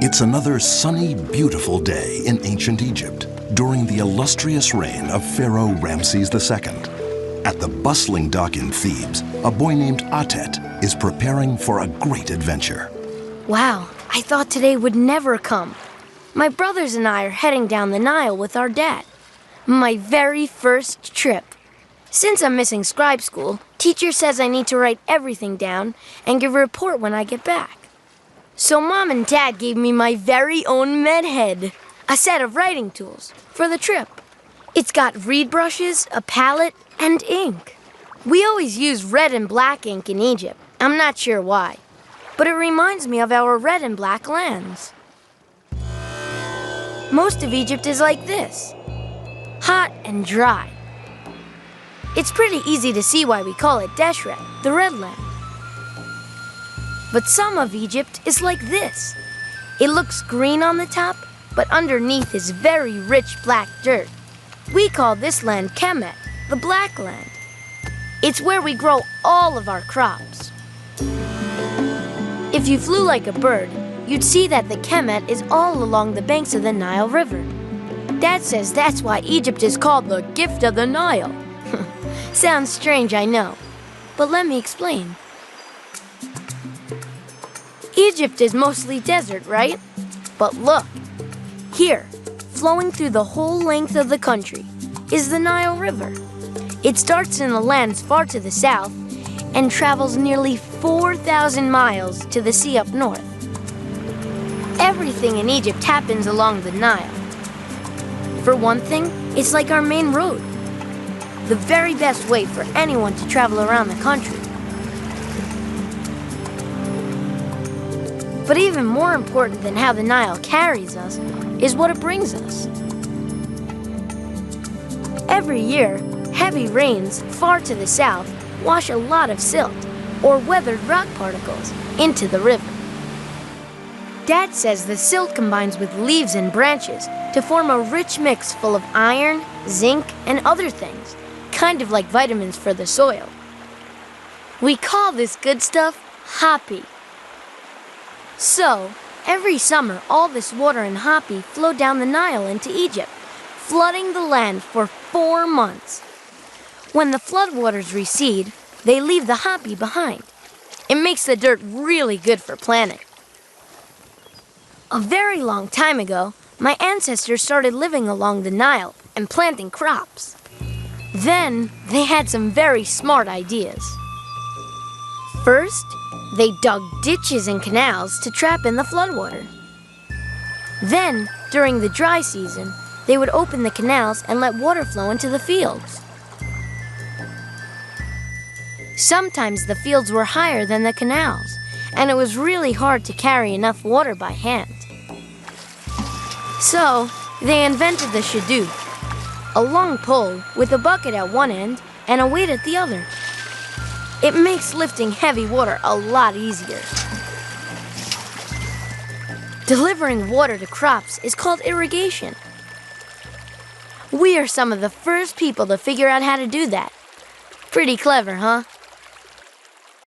It's another sunny, beautiful day in ancient Egypt during the illustrious reign of Pharaoh Ramses II. At the bustling dock in Thebes, a boy named Atet is preparing for a great adventure. Wow, I thought today would never come. My brothers and I are heading down the Nile with our dad. My very first trip. Since I'm missing scribe school, teacher says I need to write everything down and give a report when I get back. So Mom and Dad gave me my very own medhead, a set of writing tools for the trip. It's got reed brushes, a palette, and ink. We always use red and black ink in Egypt. I'm not sure why, but it reminds me of our red and black lands. Most of Egypt is like this, hot and dry. It's pretty easy to see why we call it Deshret, the Red Land. But some of Egypt is like this. It looks green on the top, but underneath is very rich black dirt. We call this land Kemet, the Black Land. It's where we grow all of our crops. If you flew like a bird, you'd see that the Kemet is all along the banks of the Nile River. Dad says that's why Egypt is called the gift of the Nile. Sounds strange, I know, but let me explain. Egypt is mostly desert, right? But look, here, flowing through the whole length of the country, is the Nile River. It starts in the lands far to the south and travels nearly 4,000 miles to the sea up north. Everything in Egypt happens along the Nile. For one thing, it's like our main road, the very best way for anyone to travel around the country. But even more important than how the Nile carries us is what it brings us. Every year, heavy rains far to the south wash a lot of silt, or weathered rock particles, into the river. Dad says the silt combines with leaves and branches to form a rich mix full of iron, zinc, and other things, kind of like vitamins for the soil. We call this good stuff hoppy. So, every summer, all this water and hoppy flow down the Nile into Egypt, flooding the land for 4 months. When the floodwaters recede, they leave the hoppy behind. It makes the dirt really good for planting. A very long time ago, my ancestors started living along the Nile and planting crops. Then, they had some very smart ideas. First, they dug ditches and canals to trap in the floodwater. Then, during the dry season, they would open the canals and let water flow into the fields. Sometimes the fields were higher than the canals, and it was really hard to carry enough water by hand. So, they invented the shadoof, a long pole with a bucket at one end and a weight at the other. It makes lifting heavy water a lot easier. Delivering water to crops is called irrigation. We are some of the first people to figure out how to do that. Pretty clever, huh?